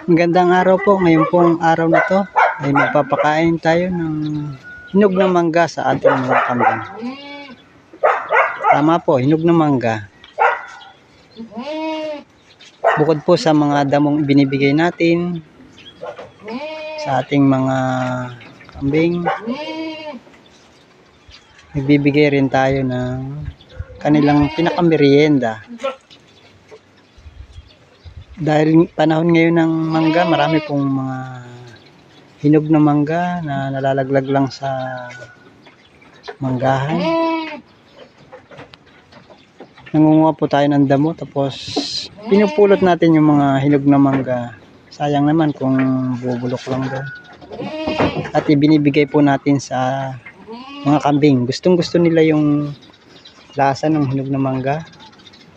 Magandang araw po. Ngayon pong araw na to ay magpapakain tayo ng hinog na mangga sa ating mga kambing. Tama po, hinog na mangga. Bukod po sa mga damong binibigay natin sa ating mga kambing, nagbibigay rin tayo ng kanilang pinakamerienda. Dahil panahon ngayon ng mangga, marami pong mga hinog na mangga na nalalaglag lang sa manggahan. Nangunguha po tayo ng damo, tapos pinupulot natin yung mga hinog na mangga. Sayang naman kung bubulok lang doon. At ibinibigay po natin sa mga kambing. Gustong gusto nila yung lasa ng hinog na mangga.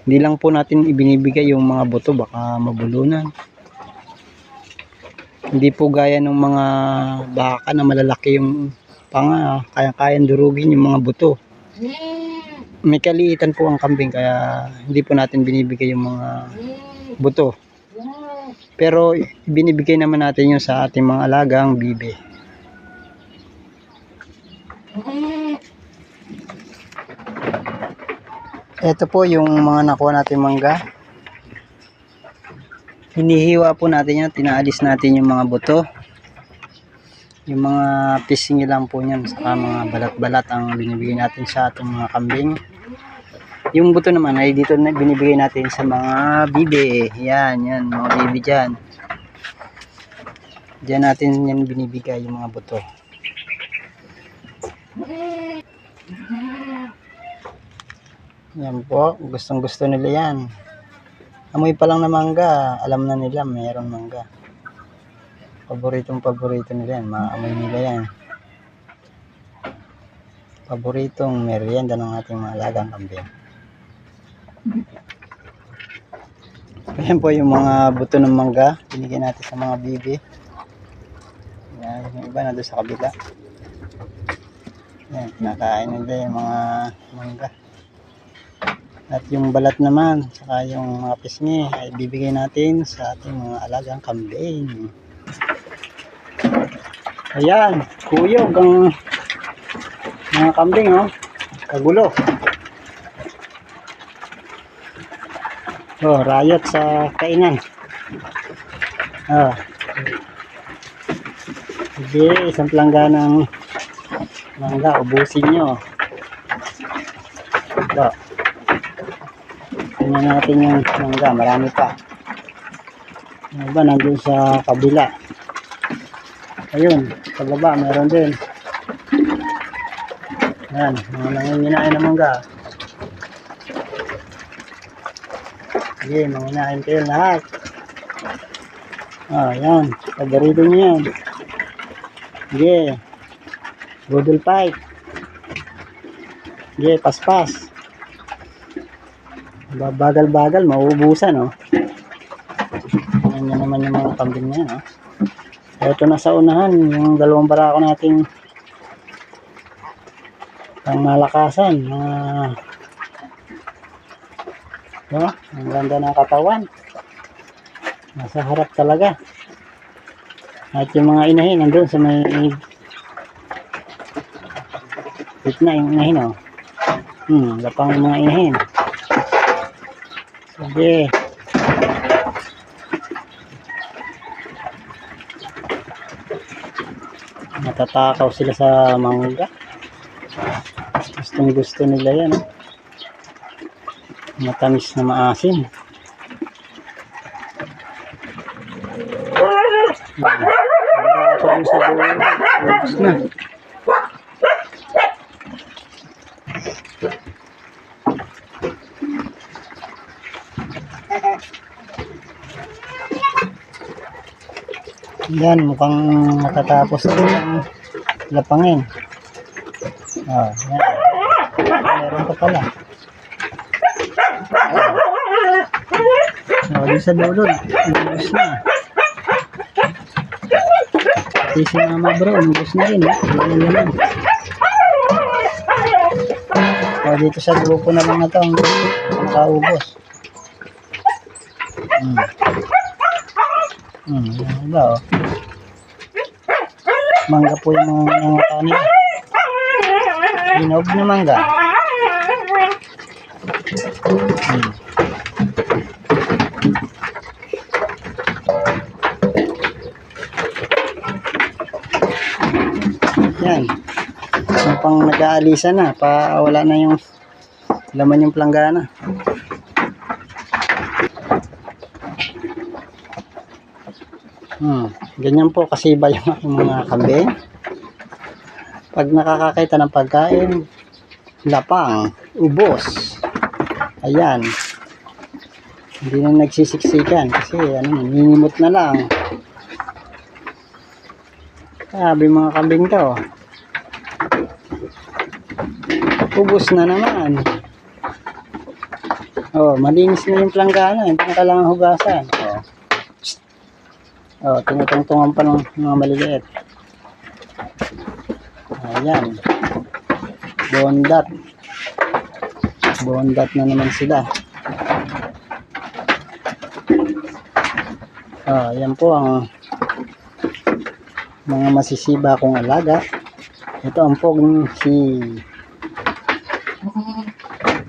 Hindi lang po natin ibinibigay yung mga buto, baka mabulunan. Hindi po gaya ng mga baka na malalaki yung panga, kaya-kayang durugin yung mga buto. May kaliitan po ang kambing, kaya hindi po natin binibigay yung mga buto. Pero binibigay naman natin yun sa ating mga alagang bibe. Ito po yung mga nakuha natin mangga. Hinihiwa po natin yan, tinaalis natin yung mga buto. Yung mga pisngi lang po yan, saka mga balat-balat ang binibigay natin sa ating mga kambing. Yung buto naman ay dito na binibigay natin sa mga bibe. Yan, mga bibe dyan. Diyan natin yan binibigay yung mga buto. Yan po, gustong gusto nila yan. Amoy pa lang na mangga, alam na nila mayroong mangga. Paboritong paborito nila yan, maamoy nila yan. Paboritong merienda ng ating mga alagang kambing. Ayan po yung mga buto ng mangga, binigyan natin sa mga bibi. Yan, yung iba na doon sa kabila. Yan, kinakain nila yung mga mangga. At yung balat naman, saka yung mga pisngi ay bibigay natin sa ating mga alagang kambing. Ayan, kuyog ang mga kambing, oh. Kagulo. Oh, riot sa kainan. Oh. Hindi, isang plangganang mangga, ubusin nyo. Ito. Tingnan natin yung mangga, marami pa. Yung iba nandun sa kabila. Ayun, sa baba meron din. Ayan, mga nanginginain na mangga. Sige, manginain kayo lahat. Ayan, paborito nyo yan. Sige, budol pipe. Sige, paspas. Bagal-bagal, mauubusan, oh. Ayan naman yung mga kambing na yan, oh. Ito na sa unahan, yung dalawang barako nating pang malakasan. Ang ganda ng katawan. Nasa harap talaga. At yung mga inahin, nandun sa may gitna yung inahin, oh. Lapang yung mga inahin. Sige. Natatakaw sila sa mangga. Gustong gusto nila yan, eh. Matamis na maasim. Na. Yan, mukhang matatapos na yung lapangin. Yan. Meron pa pala. Di sa dulo, ubus na. Pati si mama bro, ubus na rin. Yan naman. Dito sa grupo na lang na ito, nakaubos. Yan iba oh. Mangga po yung mga nangangatawan nila. Hinog na mangga. Yan. Yung pang nag-aalisa na, wala na yung laman yung planggana. Ganyan po kasi iba yung mga kambing. Pag nakakakita ng pagkain, lapang, ubos. Ayan. Hindi na nagsisiksikan kasi ninimot na lang. Sabi mga kambing to. Ubos na naman. Oh, malinis na yung planggana, hindi na kailangan hugasan. Oh, tinutungtungan pa ng mga maliliit. Ayan. Bondat. Bondat na naman sila. Oh, yan po ang mga masisiba kong alaga. Ito ang poging si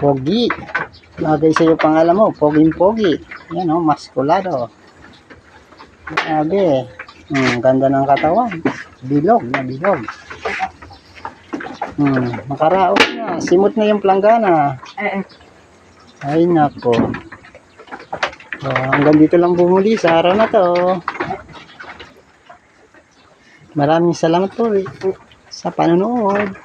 Pogi. Lagay sa iyo pangalan mo, Poging Pogi. Yan oh, maskulado. Grabe. Ganda ng katawan. Bilog na bilog. Makaraos na. Simot na yung planggana. Ay nako. Hanggang dito lang bumuli sa araw na to. Maraming salamat po sa panonood.